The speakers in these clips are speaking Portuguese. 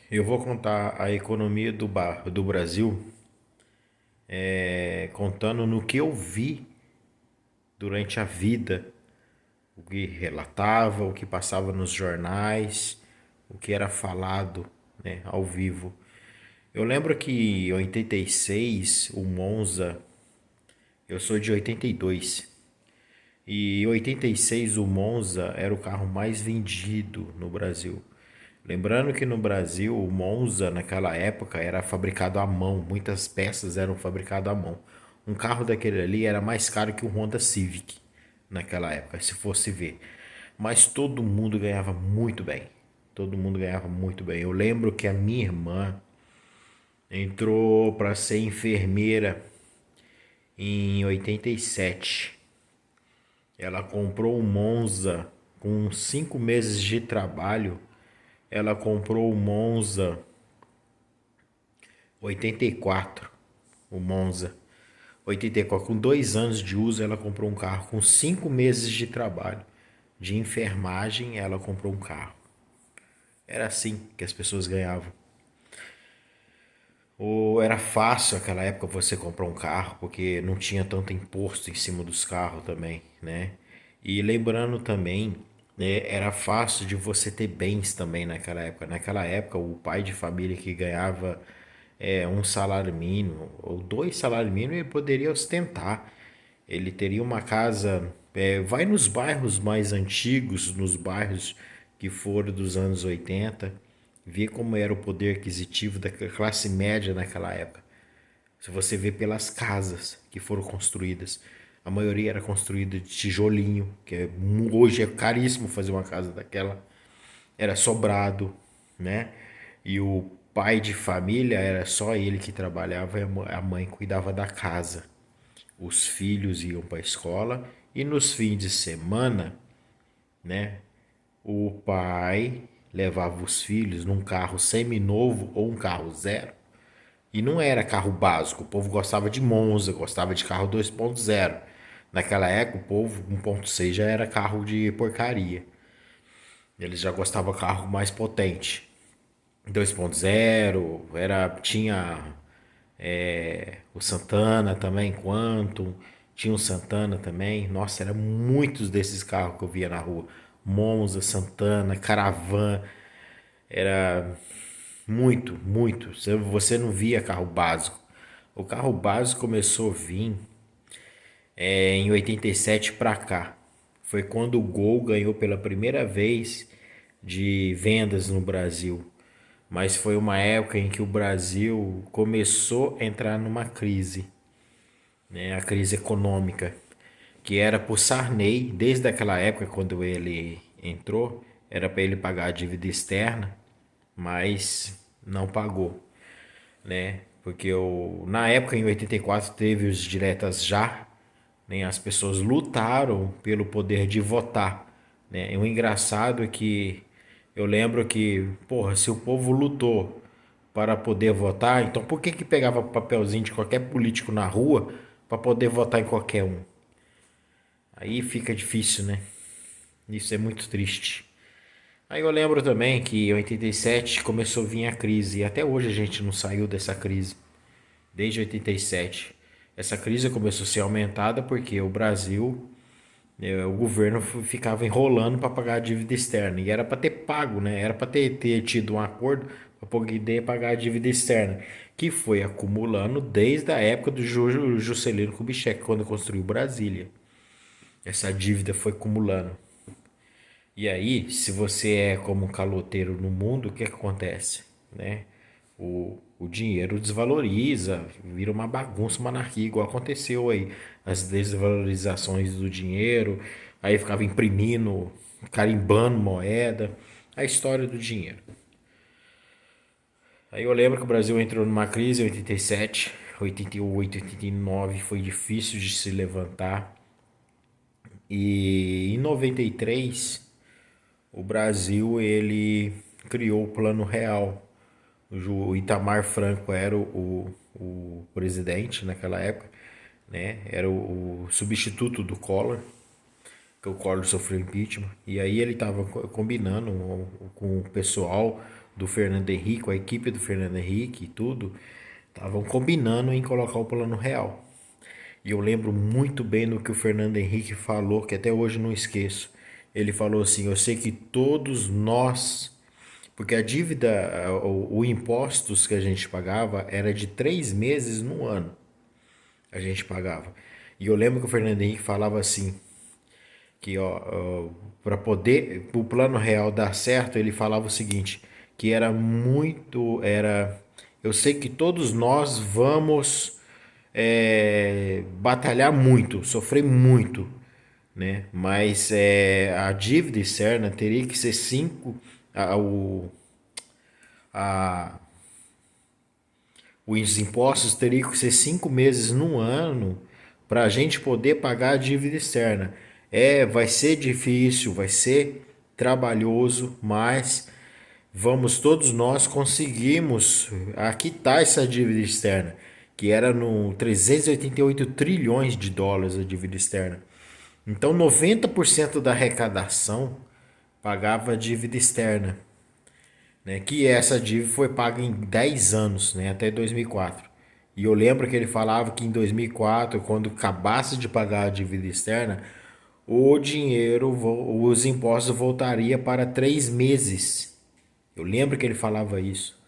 Eu vou contar a economia do Brasil, contando no que eu vi durante a vida, o que relatava, o que passava nos jornais, o que era falado, né, ao vivo. Eu lembro que em 86, o Monza, eu sou de 82, e em 86 o Monza era o carro mais vendido no Brasil. Lembrando que no Brasil o Monza naquela época era fabricado à mão, muitas peças eram fabricadas à mão. Um carro daquele ali era mais caro que um Honda Civic naquela época, se fosse ver. Mas todo mundo ganhava muito bem. Todo mundo ganhava muito bem. Eu lembro que a minha irmã entrou para ser enfermeira em 87. Ela comprou um Monza com 5 meses de trabalho. Ela comprou o Monza 84, o Monza. 84, com 2 anos de uso, ela comprou um carro. Com 5 meses de trabalho de enfermagem, ela comprou um carro. Era assim que as pessoas ganhavam. Ou era fácil naquela época você comprar um carro, porque não tinha tanto imposto em cima dos carros também, né? E lembrando também, né, era fácil de você ter bens também naquela época. Naquela época, o pai de família que ganhava um salário mínimo ou 2 salários mínimos, ele poderia ostentar. Ele teria uma casa. Vai nos bairros mais antigos, nos bairros que foram dos anos 80, vê como era o poder aquisitivo da classe média naquela época. Se você vê pelas casas que foram construídas, a maioria era construída de tijolinho, hoje é caríssimo fazer uma casa daquela. Era sobrado, né? E o pai de família era só ele que trabalhava e a mãe cuidava da casa. Os filhos iam para a escola e nos fins de semana, né, o pai levava os filhos num carro seminovo ou um carro zero. E não era carro básico, o povo gostava de Monza, gostava de carro 2.0. Naquela época, o povo 1.6 já era carro de porcaria. Eles já gostavam de carro mais potente. 2.0, tinha o Santana também, Quantum, tinha o Santana também. Nossa, era muitos desses carros que eu via na rua. Monza, Santana, Caravan, era muito, muito. Você não via carro básico. O carro básico começou a vir em 87 para cá. Foi quando o Gol ganhou pela primeira vez de vendas no Brasil. Mas foi uma época em que o Brasil começou a entrar numa crise, né? A crise econômica, que era por Sarney, desde aquela época quando ele entrou, era para ele pagar a dívida externa, mas não pagou, né? Porque na época, em 84, teve os diretas já, né? As pessoas lutaram pelo poder de votar, né? E o engraçado é que eu lembro que, porra, se o povo lutou para poder votar, então por que que pegava papelzinho de qualquer político na rua para poder votar em qualquer um? Aí fica difícil, né? Isso é muito triste. Aí eu lembro também que em 87 começou a vir a crise e até hoje a gente não saiu dessa crise. Desde 87. Essa crise começou a ser aumentada porque o Brasil, o governo ficava enrolando para pagar a dívida externa. E era para ter pago, né? Era para ter tido um acordo para poder pagar a dívida externa, que foi acumulando desde a época do Juscelino Kubitschek, quando construiu Brasília. Essa dívida foi acumulando. E aí, se você é como um caloteiro no mundo, o que acontece, né? O dinheiro desvaloriza, vira uma bagunça, uma anarquia, igual aconteceu aí. As desvalorizações do dinheiro, aí ficava imprimindo, carimbando moeda, a história do dinheiro. Aí eu lembro que o Brasil entrou numa crise em 87, 88, 89, foi difícil de se levantar. E em 93 o Brasil ele criou o Plano Real. O Itamar Franco era o presidente naquela época, né? Era o substituto do Collor, que o Collor sofreu impeachment. E aí ele estava combinando com o pessoal do Fernando Henrique, a equipe do Fernando Henrique e tudo, estavam combinando em colocar o Plano Real. E eu lembro muito bem do que o Fernando Henrique falou, que até hoje não esqueço. Ele falou assim: eu sei que todos nós, porque a dívida, o impostos que a gente pagava era de 3 meses no ano. A gente pagava. E eu lembro que o Fernando Henrique falava assim: que ó, para poder o plano real dar certo, ele falava o seguinte, que era muito, era, eu sei que todos nós vamos batalhar muito, sofrer muito, né? Mas a dívida externa teria que ser a, os impostos teriam que ser 5 meses no ano para a gente poder pagar a dívida externa. Vai ser difícil, vai ser trabalhoso, mas vamos todos nós conseguimos quitar essa dívida externa, que era no 388 trilhões de dólares a dívida externa. Então 90% da arrecadação pagava a dívida externa, né? Que essa dívida foi paga em 10 anos, né? Até 2004. E eu lembro que ele falava que em 2004, quando acabasse de pagar a dívida externa, o dinheiro, os impostos voltaria para 3 meses. Eu lembro que ele falava isso.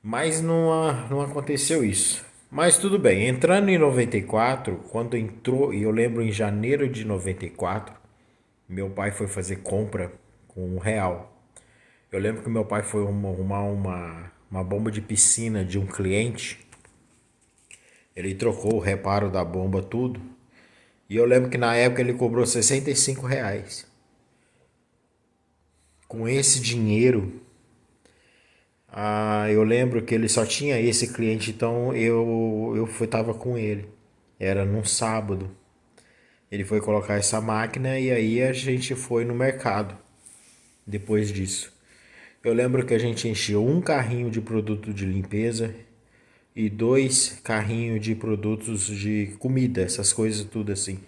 Mas não aconteceu isso. Mas tudo bem, entrando em 94, quando entrou, e eu lembro em janeiro de 94, meu pai foi fazer compra com R$ 1. Eu lembro que meu pai foi arrumar uma bomba de piscina de um cliente. Ele trocou o reparo da bomba, tudo. E eu lembro que na época ele cobrou R$ 65. Com esse dinheiro, eu lembro que ele só tinha esse cliente, então tava com ele. Era num sábado. Ele foi colocar essa máquina e aí a gente foi no mercado depois disso. Eu lembro que a gente encheu um carrinho de produto de limpeza e 2 carrinhos de produtos de comida, essas coisas tudo assim.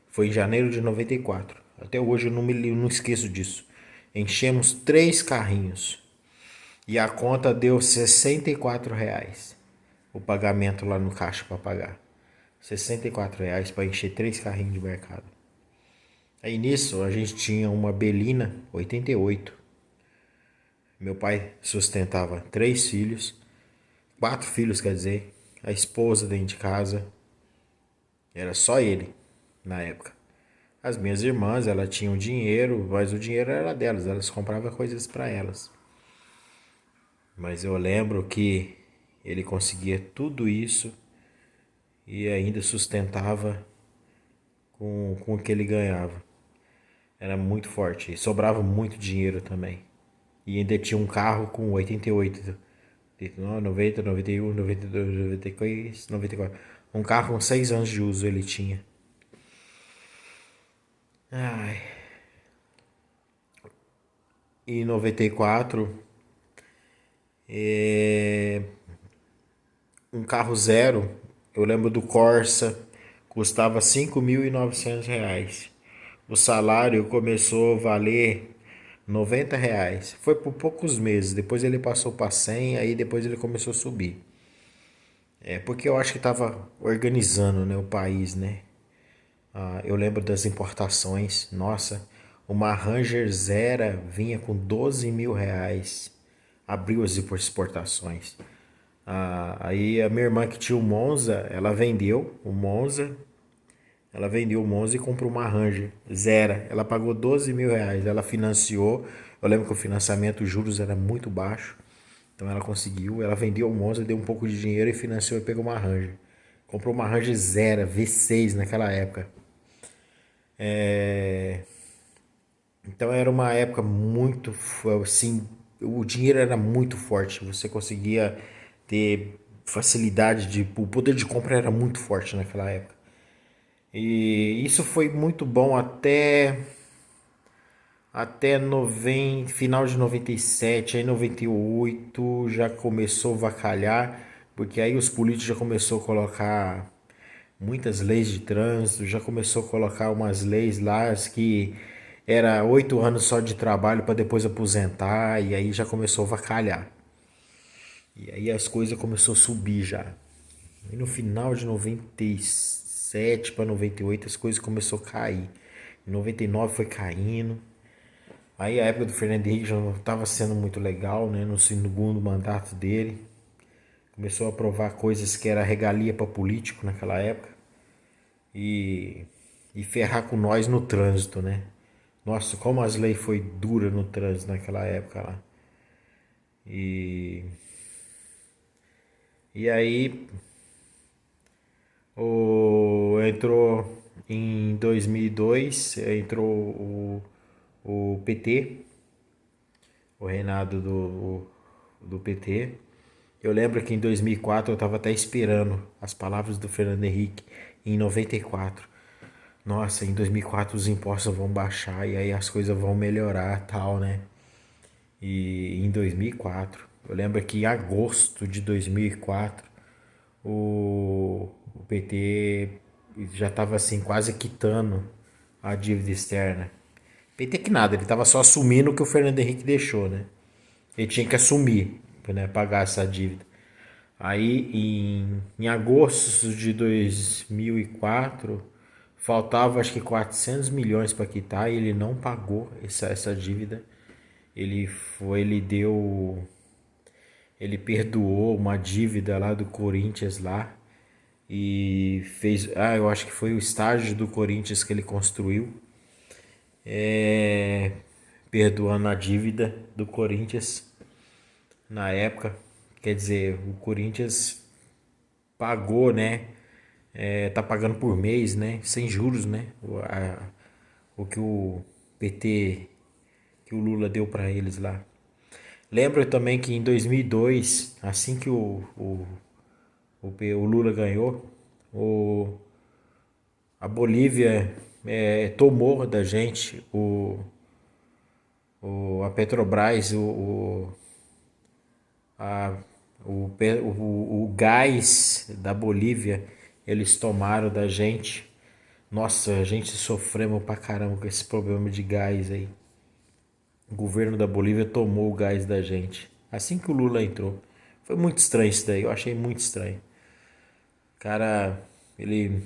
Foi em janeiro de 94. Até hoje eu não esqueço disso. Enchemos 3 carrinhos e a conta deu R$ 64. O pagamento lá no caixa para pagar. R$ 64 para encher 3 carrinhos de mercado. Aí nisso a gente tinha uma Belina 88. Meu pai sustentava 3 filhos, 4 filhos, quer dizer, a esposa dentro de casa. Era só ele na época. As minhas irmãs, elas tinham dinheiro, mas o dinheiro era delas, elas compravam coisas para elas. Mas eu lembro que ele conseguia tudo isso e ainda sustentava com o que ele ganhava. Era muito forte e sobrava muito dinheiro também. E ainda tinha um carro com 88, 90, 91, 92, 93, 94. Um carro com 6 anos de uso ele tinha. Ai. E em 94, um carro zero, eu lembro do Corsa, custava R$ 5.900. O salário começou a valer R$ 90. Foi por poucos meses, depois ele passou para 100, aí depois ele começou a subir. Porque eu acho que estava organizando, né, o país, né? Eu lembro das importações. Nossa, uma Ranger Zero vinha com R$ 12.000. Abriu as exportações. Aí a minha irmã que tinha o Monza, ela vendeu o Monza. Ela vendeu o Monza e comprou uma Ranger Zero. Ela pagou R$ 12.000. Ela financiou. Eu lembro que o financiamento, os juros era muito baixo. Então ela conseguiu. Ela vendeu o Monza, deu um pouco de dinheiro e financiou e pegou uma Ranger. Comprou uma Ranger Zero, V6 naquela época. Então era uma época muito, assim, o dinheiro era muito forte, você conseguia ter facilidade o poder de compra era muito forte naquela época. E isso foi muito bom até final de 97, aí 98 já começou a vacalhar, porque aí os políticos já começou a colocar muitas leis de trânsito, já começou a colocar umas leis lá que era 8 anos só de trabalho para depois aposentar, e aí já começou a vacalhar. E aí as coisas começou a subir já. E no final de 97 para 98 as coisas começou a cair. Em 99 foi caindo. Aí a época do Fernando Henrique já não estava sendo muito legal, né? No segundo mandato dele. Começou a aprovar coisas que era regalia para político naquela época. E, e ferrar com nós no trânsito, né? Nossa, como as leis foi dura no trânsito naquela época lá. E, e aí entrou em 2002, entrou o PT, o reinado do PT. Eu lembro que em 2004 eu estava até esperando as palavras do Fernando Henrique em 94. Nossa, em 2004 os impostos vão baixar e aí as coisas vão melhorar, tal, né? E em 2004, eu lembro que em agosto de 2004, o PT já estava assim quase quitando a dívida externa. PT que nada, ele estava só assumindo o que o Fernando Henrique deixou, né? Ele tinha que assumir, né, pagar essa dívida. Aí em agosto de 2004 faltava acho que 400 milhões para quitar e ele não pagou essa dívida. Ele perdoou uma dívida lá do Corinthians lá e fez, eu acho que foi o estádio do Corinthians que ele construiu, é, perdoando a dívida do Corinthians na época. Quer dizer, o Corinthians pagou, né? Tá pagando por mês, né? Sem juros, né? O que o PT, que o Lula deu para eles lá. Lembro também que em 2002, assim que o Lula ganhou, o, a Bolívia tomou da gente a Petrobras, a, o gás da Bolívia, eles tomaram da gente. Nossa, a gente sofremos pra caramba com esse problema de gás aí. O governo da Bolívia tomou o gás da gente. Assim que o Lula entrou. Foi muito estranho isso daí, eu achei muito estranho. Cara, ele.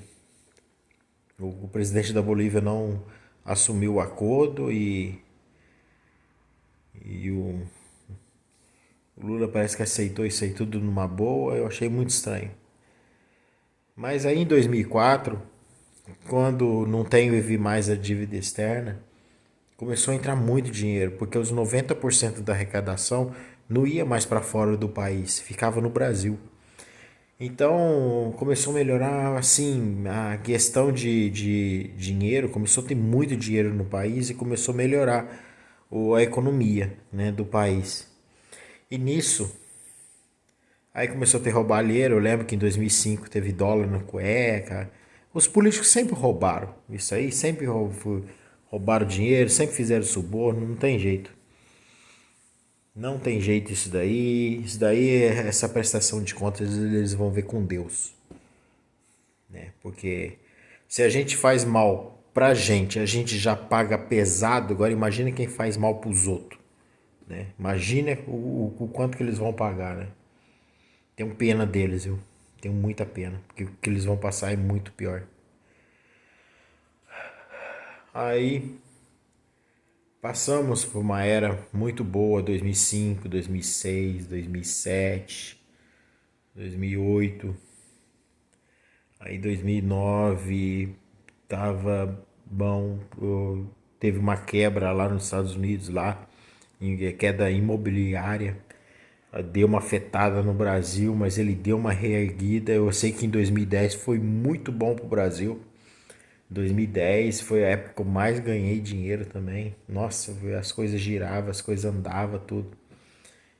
O presidente da Bolívia não assumiu o acordo e o Lula parece que aceitou isso aí tudo numa boa. Eu achei muito estranho. Mas aí em 2004, quando não teve mais a dívida externa, começou a entrar muito dinheiro, porque os 90% da arrecadação não ia mais para fora do país, ficava no Brasil. Então começou a melhorar assim a questão de dinheiro, começou a ter muito dinheiro no país e começou a melhorar a economia, né, do país. E nisso, aí começou a ter roubalheiro. Eu lembro que em 2005 teve dólar na cueca. Os políticos sempre roubaram isso aí, sempre roubaram dinheiro, sempre fizeram suborno, não tem jeito. Não tem jeito isso daí. Isso daí, essa prestação de contas, eles vão ver com Deus, né? Porque se a gente faz mal pra gente, a gente já paga pesado. Agora imagina quem faz mal pros outros, né? Imagina o quanto que eles vão pagar, né? Tenho pena deles, viu? Tenho muita pena, porque o que eles vão passar é muito pior. Aí passamos por uma era muito boa, 2005, 2006, 2007, 2008. Aí 2009 tava bom, teve uma quebra lá nos Estados Unidos, lá, queda imobiliária. Deu uma afetada no Brasil, mas ele deu uma reerguida. Eu sei que em 2010 foi muito bom pro Brasil. 2010 foi a época que eu mais ganhei dinheiro também. Nossa, as coisas giravam, as coisas andavam, tudo.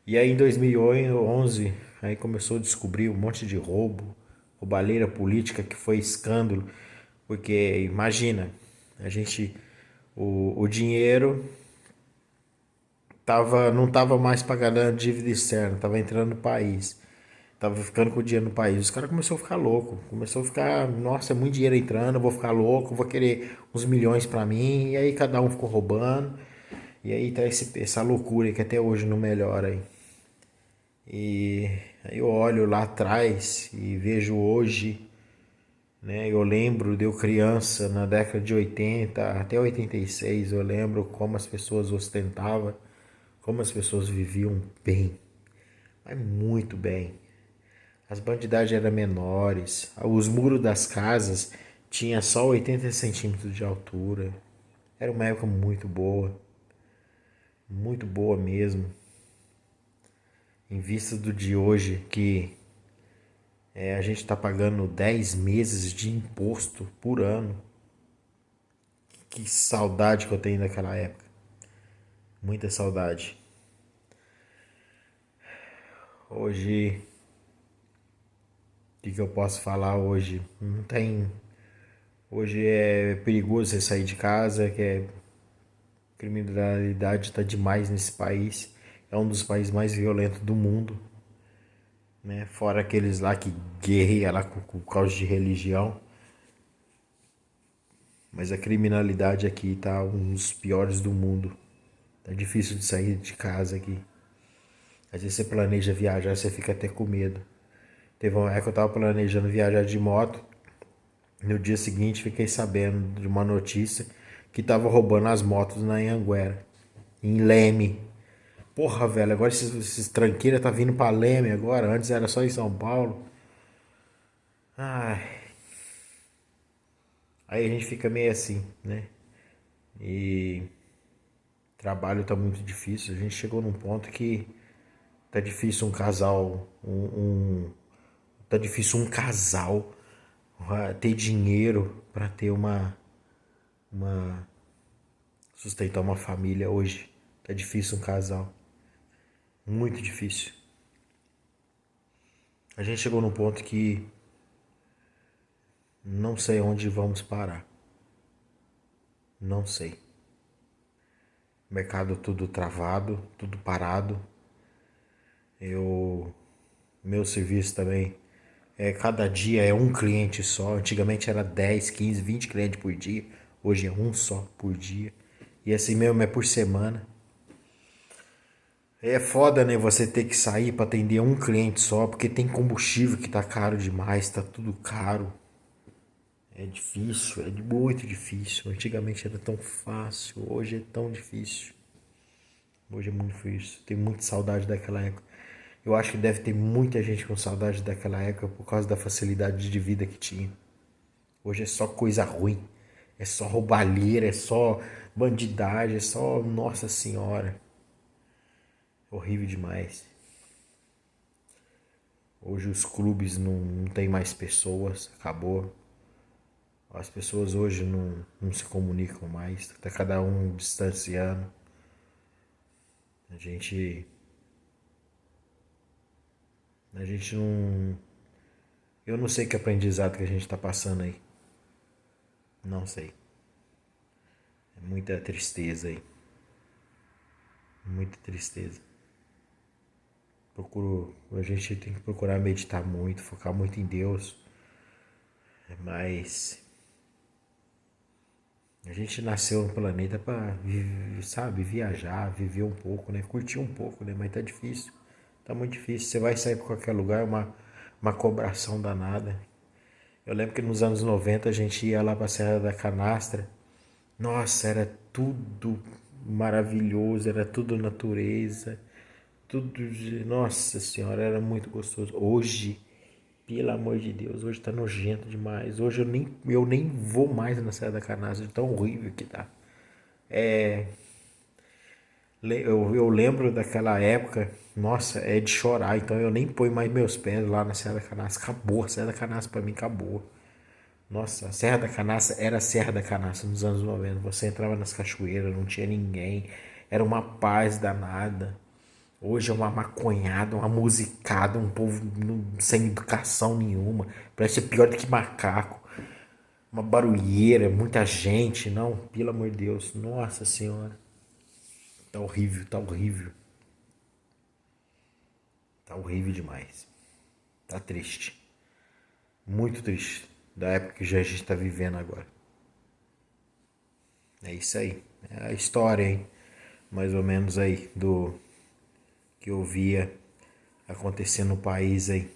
E aí em 2011, aí começou a descobrir um monte de roubalheira política que foi escândalo. Porque imagina, a gente, o dinheiro não tava mais pagando a dívida externa, tava entrando no país. tava ficando com o dinheiro no país. Os caras começaram a ficar louco. Começou a ficar, nossa, é muito dinheiro entrando, eu vou ficar louco, vou querer uns milhões pra mim. E aí cada um ficou roubando. E aí tá essa loucura que até hoje não melhora aí. E aí eu olho lá atrás e vejo hoje, né? Eu lembro de eu criança na década de 80 até 86, eu lembro como as pessoas ostentavam, como as pessoas viviam bem, mas muito bem. As bandidagens eram menores, os muros das casas tinham só 80 centímetros de altura. Era uma época muito boa mesmo. Em vista do de hoje, que a gente está pagando 10 meses de imposto por ano. Que saudade que eu tenho daquela época. Muita saudade. Hoje, o que eu posso falar hoje? Não tem. Hoje é perigoso você sair de casa, que criminalidade está demais nesse país. É um dos países mais violentos do mundo, né? Fora aqueles lá que guerreiam lá por causa de religião. Mas a criminalidade aqui tá um dos piores do mundo. Tá difícil de sair de casa aqui. Às vezes você planeja viajar, você fica até com medo. Teve uma época que eu tava planejando viajar de moto. No dia seguinte fiquei sabendo de uma notícia que tava roubando as motos na Anhanguera, em Leme. Porra, velho, agora esses tranqueira tá vindo pra Leme agora. Antes era só em São Paulo. Ai, aí a gente fica meio assim, né? E trabalho tá muito difícil. A gente chegou num ponto que tá difícil um casal, tá difícil um casal ter dinheiro para ter uma sustentar uma família hoje. Tá difícil um casal, muito difícil. A gente chegou num ponto que não sei onde vamos parar. Não sei. Mercado tudo travado, tudo parado. Eu Meu serviço também cada dia é um cliente só. Antigamente era 10, 15, 20 clientes por dia. Hoje é um só por dia. E assim mesmo é por semana. É foda, né? Você ter que sair para atender um cliente só, porque tem combustível que tá caro demais, tá tudo caro. É difícil, é muito difícil. Antigamente era tão fácil, hoje é tão difícil. Hoje é muito difícil. Tenho muita saudade daquela época. Eu acho que deve ter muita gente com saudade daquela época por causa da facilidade de vida que tinha. Hoje é só coisa ruim. É só roubalheira, é só bandidagem, é só. Nossa Senhora. Horrível demais. Hoje os clubes não tem mais pessoas, acabou. As pessoas hoje não se comunicam mais, tá cada um distanciando. A gente. A gente não. Eu não sei que aprendizado que a gente tá passando aí. Não sei. É muita tristeza aí. Muita tristeza. A gente tem que procurar meditar muito, focar muito em Deus. Mas a gente nasceu no planeta para, sabe, viajar, viver um pouco, né? Curtir um pouco, né? Mas tá difícil. Tá muito difícil. Você vai sair para qualquer lugar, é uma cobração danada. Eu lembro que nos anos 90 a gente ia lá pra Serra da Canastra. Nossa, era tudo maravilhoso, era tudo natureza. Nossa senhora, era muito gostoso. Hoje, pelo amor de Deus, hoje tá nojento demais. Hoje eu nem vou mais na Serra da Canastra, de tão horrível que tá. É, eu lembro daquela época, nossa, é de chorar, então eu nem ponho mais meus pés lá na Serra da Canastra. Acabou, a Serra da Canastra pra mim acabou. Nossa, a Serra da Canastra era a Serra da Canastra nos anos 90. Você entrava nas cachoeiras, não tinha ninguém, era uma paz danada. Hoje é uma maconhada, uma musicada, um povo sem educação nenhuma. Parece ser pior do que macaco. Uma barulheira, muita gente. Não, pelo amor de Deus. Nossa Senhora. Tá horrível, tá horrível. Tá horrível demais. Tá triste. Muito triste. Da época que já a gente tá vivendo agora. É isso aí. É a história, hein? Mais ou menos aí do que eu via acontecer no país aí.